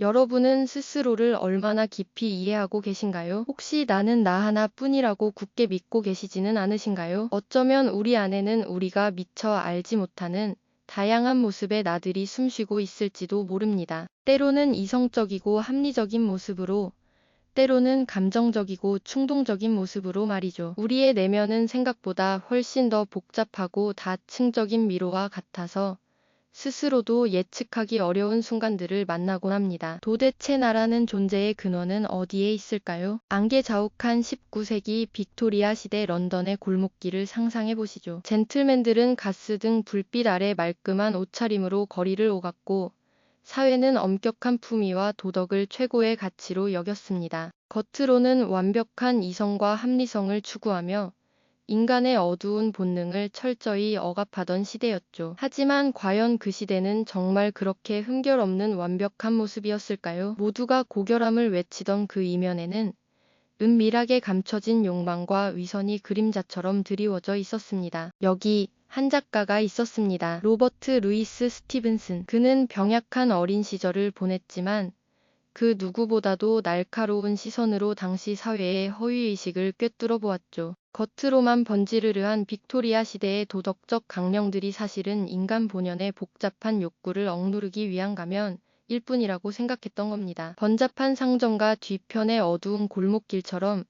여러분은 스스로를 얼마나 깊이 이해하고 계신가요? 혹시 나는 나 하나뿐이라고 굳게 믿고 계시지는 않으신가요? 어쩌면 우리 안에는 우리가 미처 알지 못하는 다양한 모습의 나들이 숨쉬고 있을지도 모릅니다. 때로는 이성적이고 합리적인 모습으로, 때로는 감정적이고 충동적인 모습으로 말이죠. 우리의 내면은 생각보다 훨씬 더 복잡하고 다층적인 미로와 같아서 스스로도 예측하기 어려운 순간들을 만나곤 합니다. 도대체 나라는 존재의 근원은 어디에 있을까요? 안개 자욱한 19세기 빅토리아 시대 런던의 골목길을 상상해 보시죠. 젠틀맨들은 가스등 불빛 아래 말끔한 옷차림으로 거리를 오갔고, 사회는 엄격한 품위와 도덕을 최고의 가치로 여겼습니다. 겉으로는 완벽한 이성과 합리성을 추구하며 인간의 어두운 본능을 철저히 억압하던 시대였죠. 하지만 과연 그 시대는 정말 그렇게 흠결 없는 완벽한 모습이었을까요? 모두가 고결함을 외치던 그 이면에는 은밀하게 감춰진 욕망과 위선이 그림자처럼 드리워져 있었습니다. 여기 한 작가가 있었습니다. 로버트 루이스 스티븐슨. 그는 병약한 어린 시절을 보냈지만 그 누구보다도 날카로운 시선으로 당시 사회의 허위의식을 꿰뚫어 보았죠. 겉으로만 번지르르한 빅토리아 시대의 도덕적 강령들이 사실은 인간 본연의 복잡한 욕구를 억누르기 위한 가면일 뿐이라고 생각했던 겁니다. 번잡한 상점과 뒤편의 어두운 골목길처럼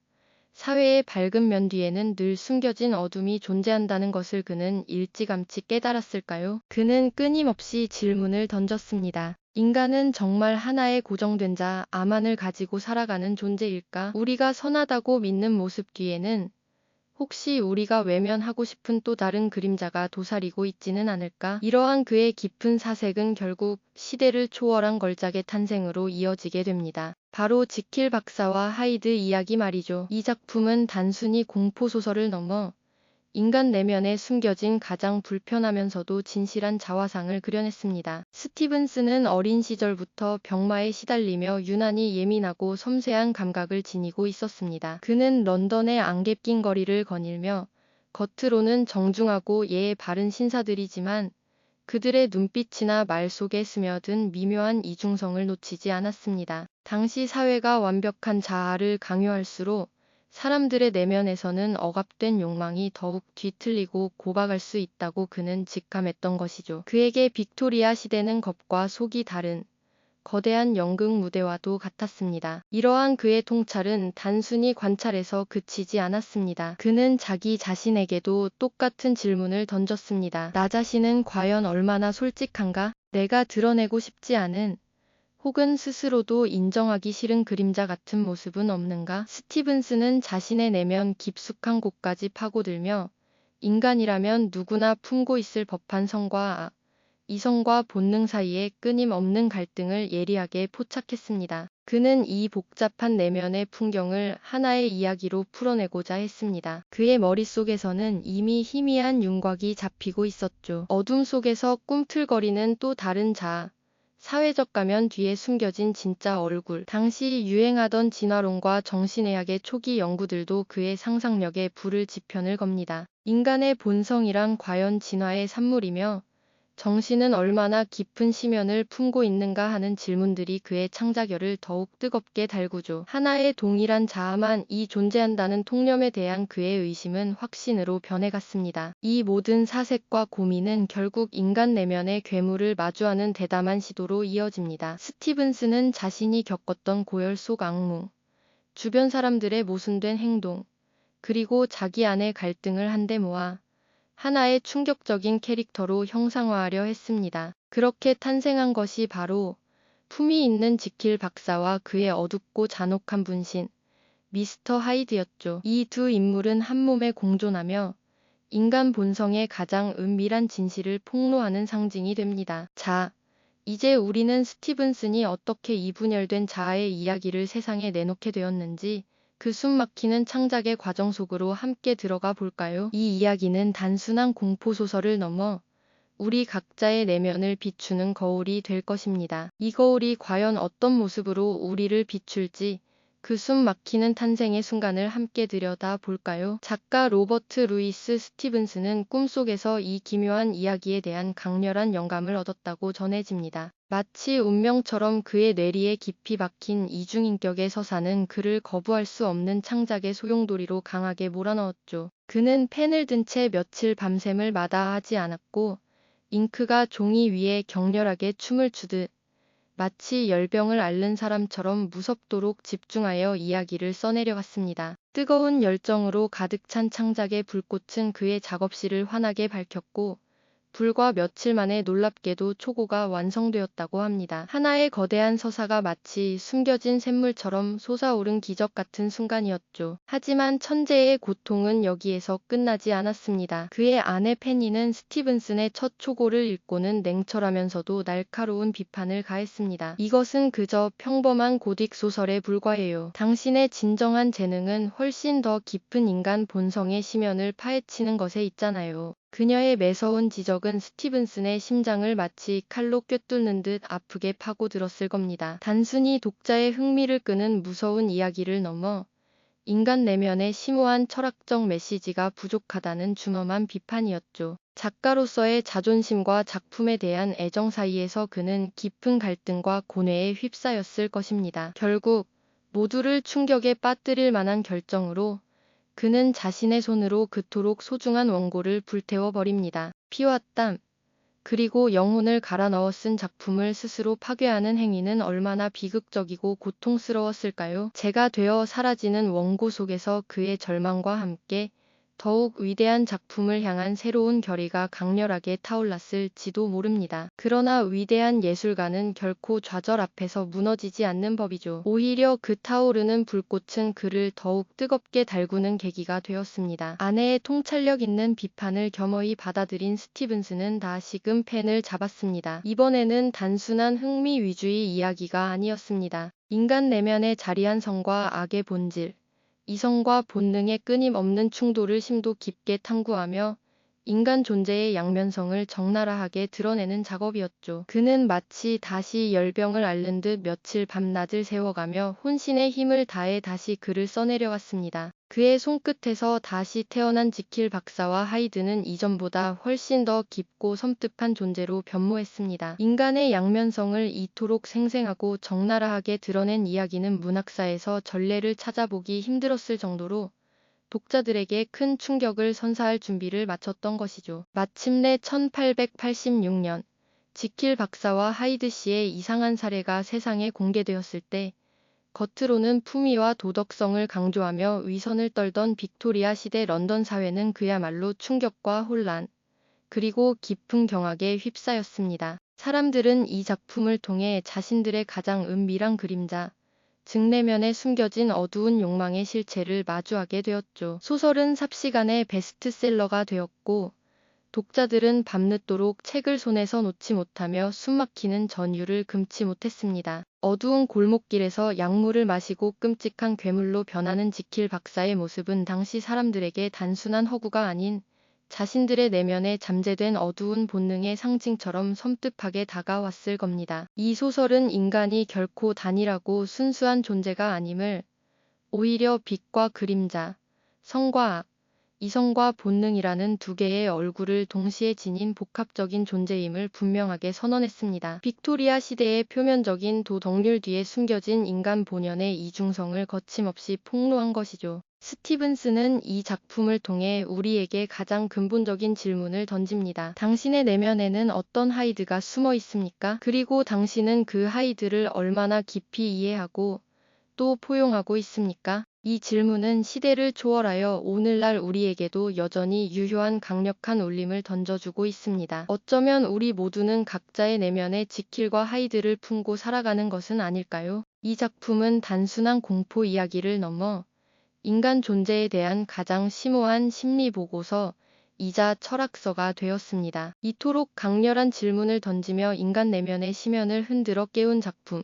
사회의 밝은 면 뒤에는 늘 숨겨진 어둠이 존재한다는 것을 그는 일찌감치 깨달았을까요? 그는 끊임없이 질문을 던졌습니다. 인간은 정말 하나의 고정된 자, 아만을 가지고 살아가는 존재일까? 우리가 선하다고 믿는 모습 뒤에는 혹시 우리가 외면하고 싶은 또 다른 그림자가 도사리고 있지는 않을까? 이러한 그의 깊은 사색은 결국 시대를 초월한 걸작의 탄생으로 이어지게 됩니다. 바로 지킬 박사와 하이드 이야기 말이죠. 이 작품은 단순히 공포소설을 넘어 인간 내면에 숨겨진 가장 불편하면서도 진실한 자화상을 그려냈습니다. 스티븐스는 어린 시절부터 병마에 시달리며 유난히 예민하고 섬세한 감각을 지니고 있었습니다. 그는 런던의 안개 낀 거리를 거닐며 겉으로는 정중하고 예의 바른 신사들이지만 그들의 눈빛이나 말 속에 스며든 미묘한 이중성을 놓치지 않았습니다. 당시 사회가 완벽한 자아를 강요할수록 사람들의 내면에서는 억압된 욕망이 더욱 뒤틀리고 고박할 수 있다고 그는 직감했던 것이죠. 그에게 빅토리아 시대는 겉과 속이 다른 거대한 연극 무대와도 같았습니다. 이러한 그의 통찰은 단순히 관찰에서 그치지 않았습니다. 그는 자기 자신에게도 똑같은 질문을 던졌습니다. 나 자신은 과연 얼마나 솔직한가? 내가 드러내고 싶지 않은 혹은 스스로도 인정하기 싫은 그림자 같은 모습은 없는가? 스티븐스는 자신의 내면 깊숙한 곳까지 파고들며 인간이라면 누구나 품고 있을 법한 성과 악, 이성과 본능 사이에 끊임없는 갈등을 예리하게 포착했습니다. 그는 이 복잡한 내면의 풍경을 하나의 이야기로 풀어내고자 했습니다. 그의 머릿속에서는 이미 희미한 윤곽이 잡히고 있었죠. 어둠 속에서 꿈틀거리는 또 다른 자아. 사회적 가면 뒤에 숨겨진 진짜 얼굴. 당시 유행하던 진화론과 정신의학의 초기 연구들도 그의 상상력에 불을 지편을 겁니다. 인간의 본성이란 과연 진화의 산물이며 정신은 얼마나 깊은 심연을 품고 있는가 하는 질문들이 그의 창작열을 더욱 뜨겁게 달구죠. 하나의 동일한 자아만 존재한다는 통념에 대한 그의 의심은 확신으로 변해갔습니다. 이 모든 사색과 고민은 결국 인간 내면의 괴물을 마주하는 대담한 시도로 이어집니다. 스티븐스는 자신이 겪었던 고열 속 악몽, 주변 사람들의 모순된 행동, 그리고 자기 안의 갈등을 한데 모아 하나의 충격적인 캐릭터로 형상화하려 했습니다. 그렇게 탄생한 것이 바로 품위 있는 지킬 박사와 그의 어둡고 잔혹한 분신, 미스터 하이드였죠. 이 두 인물은 한 몸에 공존하며 인간 본성의 가장 은밀한 진실을 폭로하는 상징이 됩니다. 자, 이제 우리는 스티븐슨이 어떻게 이 분열된 자아의 이야기를 세상에 내놓게 되었는지 그 숨막히는 창작의 과정 속으로 함께 들어가 볼까요? 이 이야기는 단순한 공포소설을 넘어 우리 각자의 내면을 비추는 거울이 될 것입니다. 이 거울이 과연 어떤 모습으로 우리를 비출지 그 숨 막히는 탄생의 순간을 함께 들여다 볼까요? 작가 로버트 루이스 스티븐스는 꿈속에서 이 기묘한 이야기에 대한 강렬한 영감을 얻었다고 전해집니다. 마치 운명처럼 그의 뇌리에 깊이 박힌 이중인격의 서사는 그를 거부할 수 없는 창작의 소용돌이로 강하게 몰아넣었죠. 그는 펜을 든 채 며칠 밤샘을 마다하지 않았고 잉크가 종이 위에 격렬하게 춤을 추듯 마치 열병을 앓는 사람처럼 무섭도록 집중하여 이야기를 써내려갔습니다. 뜨거운 열정으로 가득 찬 창작의 불꽃은 그의 작업실을 환하게 밝혔고 불과 며칠 만에 놀랍게도 초고가 완성되었다고 합니다. 하나의 거대한 서사가 마치 숨겨진 샘물처럼 솟아오른 기적 같은 순간이었죠. 하지만 천재의 고통은 여기에서 끝나지 않았습니다. 그의 아내 페니는 스티븐슨의 첫 초고를 읽고는 냉철하면서도 날카로운 비판을 가했습니다. 이것은 그저 평범한 고딕 소설에 불과해요. 당신의 진정한 재능은 훨씬 더 깊은 인간 본성의 심연을 파헤치는 것에 있잖아요. 그녀의 매서운 지적은 스티븐슨의 심장을 마치 칼로 꿰뚫는 듯 아프게 파고들었을 겁니다. 단순히 독자의 흥미를 끄는 무서운 이야기를 넘어 인간 내면의 심오한 철학적 메시지가 부족하다는 준엄한 비판이었죠. 작가로서의 자존심과 작품에 대한 애정 사이에서 그는 깊은 갈등과 고뇌에 휩싸였을 것입니다. 결국 모두를 충격에 빠뜨릴 만한 결정으로 그는 자신의 손으로 그토록 소중한 원고를 불태워 버립니다. 피와 땀, 그리고 영혼을 갈아 넣어 쓴 작품을 스스로 파괴하는 행위는 얼마나 비극적이고 고통스러웠을까요? 재가 되어 사라지는 원고 속에서 그의 절망과 함께 더욱 위대한 작품을 향한 새로운 결의가 강렬하게 타올랐을지도 모릅니다. 그러나 위대한 예술가는 결코 좌절 앞에서 무너지지 않는 법이죠. 오히려 그 타오르는 불꽃은 그를 더욱 뜨겁게 달구는 계기가 되었습니다. 아내의 통찰력 있는 비판을 겸허히 받아들인 스티븐스는 다시금 펜을 잡았습니다. 이번에는 단순한 흥미 위주의 이야기가 아니었습니다. 인간 내면의 자리한 성과 악의 본질, 이성과 본능의 끊임없는 충돌을 심도 깊게 탐구하며 인간 존재의 양면성을 적나라하게 드러내는 작업이었죠. 그는 마치 다시 열병을 앓는 듯 며칠 밤낮을 세워가며 혼신의 힘을 다해 다시 글을 써내려왔습니다. 그의 손끝에서 다시 태어난 지킬 박사와 하이드는 이전보다 훨씬 더 깊고 섬뜩한 존재로 변모했습니다. 인간의 양면성을 이토록 생생하고 적나라하게 드러낸 이야기는 문학사에서 전례를 찾아보기 힘들었을 정도로 독자들에게 큰 충격을 선사할 준비를 마쳤던 것이죠. 마침내 1886년 지킬 박사와 하이드 씨의 이상한 사례가 세상에 공개되었을 때 겉으로는 품위와 도덕성을 강조하며 위선을 떨던 빅토리아 시대 런던 사회는 그야말로 충격과 혼란, 그리고 깊은 경악에 휩싸였습니다. 사람들은 이 작품을 통해 자신들의 가장 은밀한 그림자, 즉 내면에 숨겨진 어두운 욕망의 실체를 마주하게 되었죠. 소설은 삽시간에 베스트셀러가 되었고 독자들은 밤늦도록 책을 손에서 놓지 못하며 숨막히는 전율을 금치 못했습니다. 어두운 골목길에서 약물을 마시고 끔찍한 괴물로 변하는 지킬 박사의 모습은 당시 사람들에게 단순한 허구가 아닌 자신들의 내면에 잠재된 어두운 본능의 상징처럼 섬뜩하게 다가왔을 겁니다. 이 소설은 인간이 결코 단일하고 순수한 존재가 아님을, 오히려 빛과 그림자, 성과 악, 이성과 본능이라는 두 개의 얼굴을 동시에 지닌 복합적인 존재임을 분명하게 선언했습니다. 빅토리아 시대의 표면적인 도덕률 뒤에 숨겨진 인간 본연의 이중성을 거침없이 폭로한 것이죠. 스티븐스는 이 작품을 통해 우리에게 가장 근본적인 질문을 던집니다. 당신의 내면에는 어떤 하이드가 숨어 있습니까? 그리고 당신은 그 하이드를 얼마나 깊이 이해하고 또 포용하고 있습니까? 이 질문은 시대를 초월하여 오늘날 우리에게도 여전히 유효한 강력한 울림을 던져주고 있습니다. 어쩌면 우리 모두는 각자의 내면에 지킬과 하이드를 품고 살아가는 것은 아닐까요? 이 작품은 단순한 공포 이야기를 넘어 인간 존재에 대한 가장 심오한 심리 보고서이자 철학서가 되었습니다. 이토록 강렬한 질문을 던지며 인간 내면의 심연을 흔들어 깨운 작품.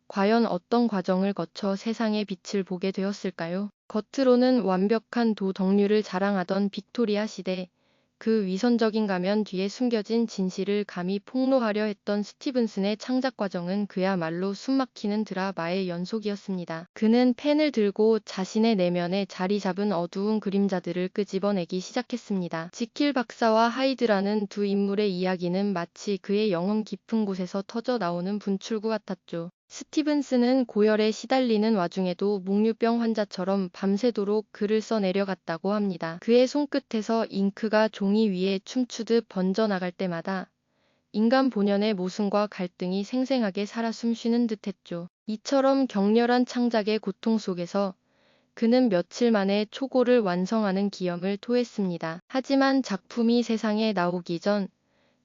과연 어떤 과정을 거쳐 세상의 빛을 보게 되었을까요? 겉으로는 완벽한 도덕률을 자랑하던 빅토리아 시대, 그 위선적인 가면 뒤에 숨겨진 진실을 감히 폭로하려 했던 스티븐슨의 창작 과정은 그야말로 숨막히는 드라마의 연속이었습니다. 그는 펜을 들고 자신의 내면에 자리 잡은 어두운 그림자들을 끄집어내기 시작했습니다. 지킬 박사와 하이드라는 두 인물의 이야기는 마치 그의 영혼 깊은 곳에서 터져 나오는 분출구 같았죠. 스티븐슨은 고열에 시달리는 와중에도 목류병 환자처럼 밤새도록 글을 써내려갔다고 합니다. 그의 손끝에서 잉크가 종이 위에 춤추듯 번져나갈 때마다 인간 본연의 모순과 갈등이 생생하게 살아 숨쉬는 듯했죠. 이처럼 격렬한 창작의 고통 속에서 그는 며칠 만에 초고를 완성하는 기염을 토했습니다. 하지만 작품이 세상에 나오기 전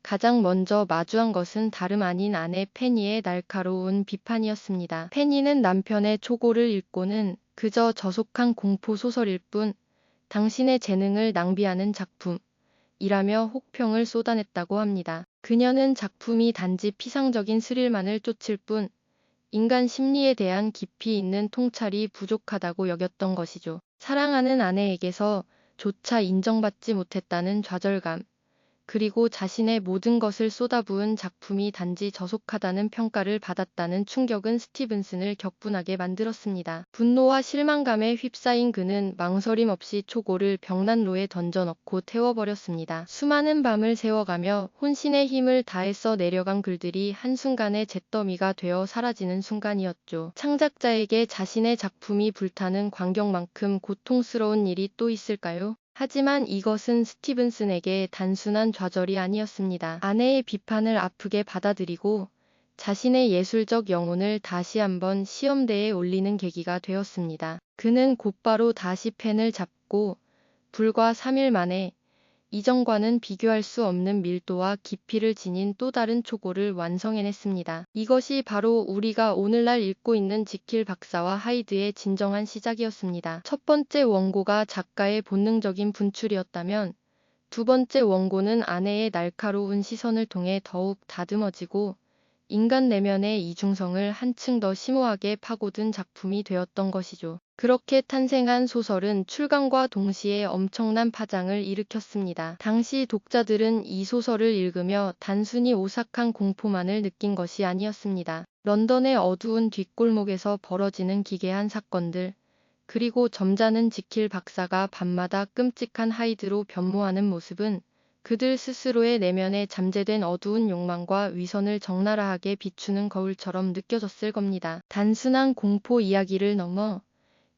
가장 먼저 마주한 것은 다름 아닌 아내 페니의 날카로운 비판이었습니다. 페니는 남편의 초고를 읽고는 그저 저속한 공포소설일 뿐 당신의 재능을 낭비하는 작품이라며 혹평을 쏟아냈다고 합니다. 그녀는 작품이 단지 피상적인 스릴만을 쫓을 뿐 인간 심리에 대한 깊이 있는 통찰이 부족하다고 여겼던 것이죠. 사랑하는 아내에게서 조차 인정받지 못했다는 좌절감, 그리고 자신의 모든 것을 쏟아부은 작품이 단지 저속하다는 평가를 받았다는 충격은 스티븐슨을 격분하게 만들었습니다. 분노와 실망감에 휩싸인 그는 망설임 없이 초고를 벽난로에 던져넣고 태워버렸습니다. 수많은 밤을 새워가며 혼신의 힘을 다해 내려간 글들이 한순간에 잿더미가 되어 사라지는 순간이었죠. 창작자에게 자신의 작품이 불타는 광경만큼 고통스러운 일이 또 있을까요? 하지만 이것은 스티븐슨에게 단순한 좌절이 아니었습니다. 아내의 비판을 아프게 받아들이고 자신의 예술적 영혼을 다시 한번 시험대에 올리는 계기가 되었습니다. 그는 곧바로 다시 펜을 잡고 불과 3일 만에 이전과는 비교할 수 없는 밀도와 깊이를 지닌 또 다른 초고를 완성해냈습니다. 이것이 바로 우리가 오늘날 읽고 있는 지킬 박사와 하이드의 진정한 시작이었습니다. 첫 번째 원고가 작가의 본능적인 분출이었다면 두 번째 원고는 아내의 날카로운 시선을 통해 더욱 다듬어지고 인간 내면의 이중성을 한층 더 심오하게 파고든 작품이 되었던 것이죠. 그렇게 탄생한 소설은 출간과 동시에 엄청난 파장을 일으켰습니다. 당시 독자들은 이 소설을 읽으며 단순히 오싹한 공포만을 느낀 것이 아니었습니다. 런던의 어두운 뒷골목에서 벌어지는 기괴한 사건들, 그리고 점잖은 지킬 박사가 밤마다 끔찍한 하이드로 변모하는 모습은 그들 스스로의 내면에 잠재된 어두운 욕망과 위선을 적나라하게 비추는 거울처럼 느껴졌을 겁니다. 단순한 공포 이야기를 넘어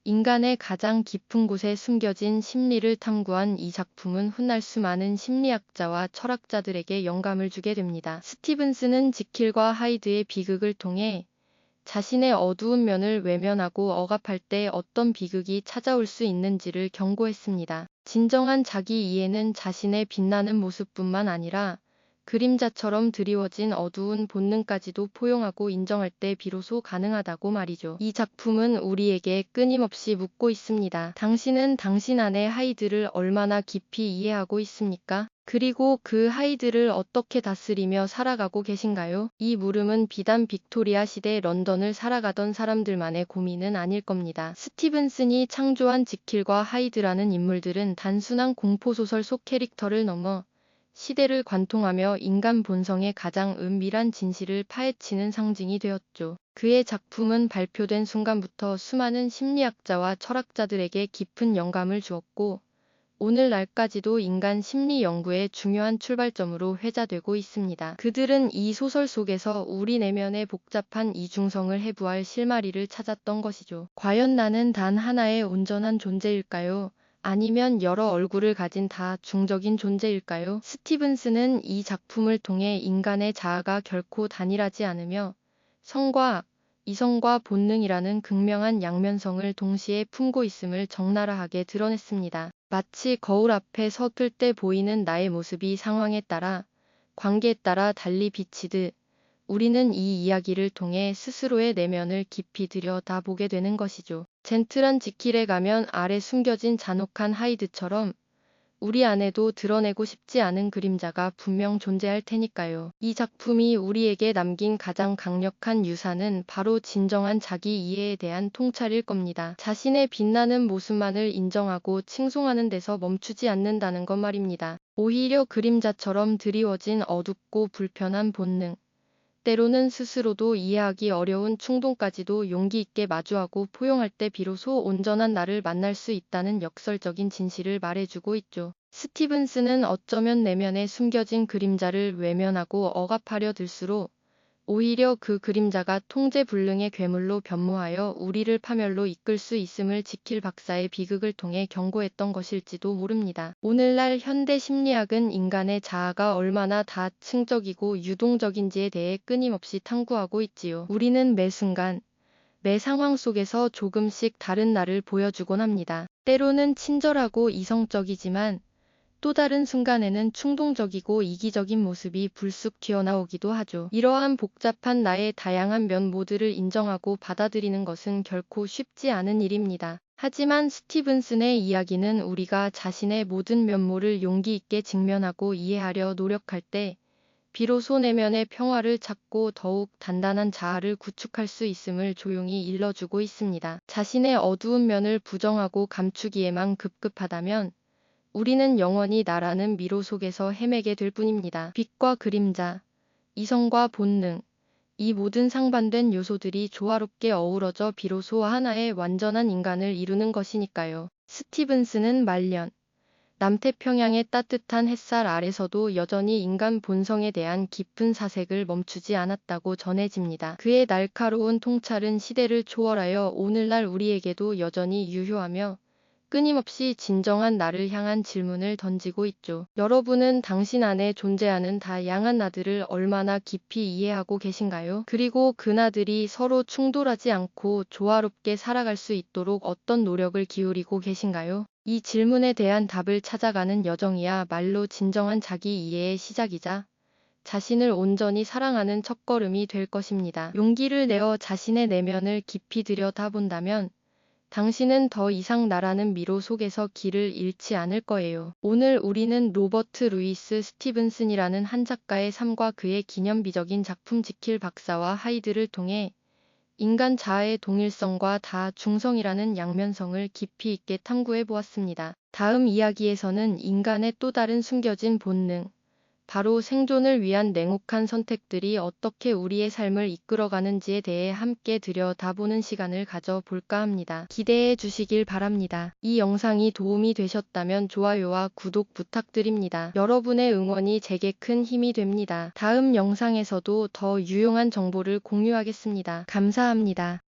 인간의 가장 깊은 곳에 숨겨진 심리를 탐구한 이 작품은 훗날 수많은 심리학자와 철학자들에게 영감을 주게 됩니다. 스티븐슨은 지킬과 하이드의 비극을 통해 자신의 어두운 면을 외면하고 억압할 때 어떤 비극이 찾아올 수 있는지를 경고했습니다. 진정한 자기 이해는 자신의 빛나는 모습뿐만 아니라 그림자처럼 드리워진 어두운 본능까지도 포용하고 인정할 때 비로소 가능하다고 말이죠. 이 작품은 우리에게 끊임없이 묻고 있습니다. 당신은 당신 안의 하이드를 얼마나 깊이 이해하고 있습니까? 그리고 그 하이드를 어떻게 다스리며 살아가고 계신가요? 이 물음은 비단 빅토리아 시대 런던을 살아가던 사람들만의 고민은 아닐 겁니다. 스티븐슨이 창조한 지킬과 하이드라는 인물들은 단순한 공포소설 속 캐릭터를 넘어 시대를 관통하며 인간 본성의 가장 은밀한 진실을 파헤치는 상징이 되었죠. 그의 작품은 발표된 순간부터 수많은 심리학자와 철학자들에게 깊은 영감을 주었고 오늘날까지도 인간 심리 연구의 중요한 출발점으로 회자되고 있습니다. 그들은 이 소설 속에서 우리 내면의 복잡한 이중성을 해부할 실마리를 찾았던 것이죠. 과연 나는 단 하나의 온전한 존재일까요? 아니면 여러 얼굴을 가진 다중적인 존재일까요? 스티븐슨은 이 작품을 통해 인간의 자아가 결코 단일하지 않으며 성과 악, 이성과 본능이라는 극명한 양면성을 동시에 품고 있음을 적나라하게 드러냈습니다. 마치 거울 앞에 섰을 때 보이는 나의 모습이 상황에 따라, 관계에 따라 달리 비치듯 우리는 이 이야기를 통해 스스로의 내면을 깊이 들여다보게 되는 것이죠. 젠틀한 지킬에 가면 아래 숨겨진 잔혹한 하이드처럼 우리 안에도 드러내고 싶지 않은 그림자가 분명 존재할 테니까요. 이 작품이 우리에게 남긴 가장 강력한 유산은 바로 진정한 자기 이해에 대한 통찰일 겁니다. 자신의 빛나는 모습만을 인정하고 칭송하는 데서 멈추지 않는다는 것 말입니다. 오히려 그림자처럼 드리워진 어둡고 불편한 본능, 때로는 스스로도 이해하기 어려운 충동까지도 용기 있게 마주하고 포용할 때 비로소 온전한 나를 만날 수 있다는 역설적인 진실을 말해주고 있죠. 스티븐스는 어쩌면 내면에 숨겨진 그림자를 외면하고 억압하려 들수록 오히려 그 그림자가 통제불능의 괴물로 변모하여 우리를 파멸로 이끌 수 있음을 지킬 박사의 비극을 통해 경고했던 것일지도 모릅니다. 오늘날 현대 심리학은 인간의 자아가 얼마나 다층적이고 유동적인지에 대해 끊임없이 탐구하고 있지요. 우리는 매 순간, 매 상황 속에서 조금씩 다른 나를 보여주곤 합니다. 때로는 친절하고 이성적이지만 또 다른 순간에는 충동적이고 이기적인 모습이 불쑥 튀어나오기도 하죠. 이러한 복잡한 나의 다양한 면 모두를 인정하고 받아들이는 것은 결코 쉽지 않은 일입니다. 하지만 스티븐슨의 이야기는 우리가 자신의 모든 면모를 용기 있게 직면하고 이해하려 노력할 때 비로소 내면의 평화를 찾고 더욱 단단한 자아를 구축할 수 있음을 조용히 일러주고 있습니다. 자신의 어두운 면을 부정하고 감추기에만 급급하다면 우리는 영원히 나라는 미로 속에서 헤매게 될 뿐입니다. 빛과 그림자, 이성과 본능, 이 모든 상반된 요소들이 조화롭게 어우러져 비로소 하나의 완전한 인간을 이루는 것이니까요. 스티븐스는 말년, 남태평양의 따뜻한 햇살 아래서도 여전히 인간 본성에 대한 깊은 사색을 멈추지 않았다고 전해집니다. 그의 날카로운 통찰은 시대를 초월하여 오늘날 우리에게도 여전히 유효하며 끊임없이 진정한 나를 향한 질문을 던지고 있죠. 여러분은 당신 안에 존재하는 다양한 나들을 얼마나 깊이 이해하고 계신가요? 그리고 그 나들이 서로 충돌하지 않고 조화롭게 살아갈 수 있도록 어떤 노력을 기울이고 계신가요? 이 질문에 대한 답을 찾아가는 여정이야말로 진정한 자기 이해의 시작이자 자신을 온전히 사랑하는 첫걸음이 될 것입니다. 용기를 내어 자신의 내면을 깊이 들여다본다면 당신은 더 이상 나라는 미로 속에서 길을 잃지 않을 거예요. 오늘 우리는 로버트 루이스 스티븐슨이라는 한 작가의 삶과 그의 기념비적인 작품 지킬 박사와 하이드를 통해 인간 자아의 동일성과 다중성이라는 양면성을 깊이 있게 탐구해 보았습니다. 다음 이야기에서는 인간의 또 다른 숨겨진 본능, 바로 생존을 위한 냉혹한 선택들이 어떻게 우리의 삶을 이끌어가는지에 대해 함께 들여다보는 시간을 가져볼까 합니다. 기대해 주시길 바랍니다. 이 영상이 도움이 되셨다면 좋아요와 구독 부탁드립니다. 여러분의 응원이 제게 큰 힘이 됩니다. 다음 영상에서도 더 유용한 정보를 공유하겠습니다. 감사합니다.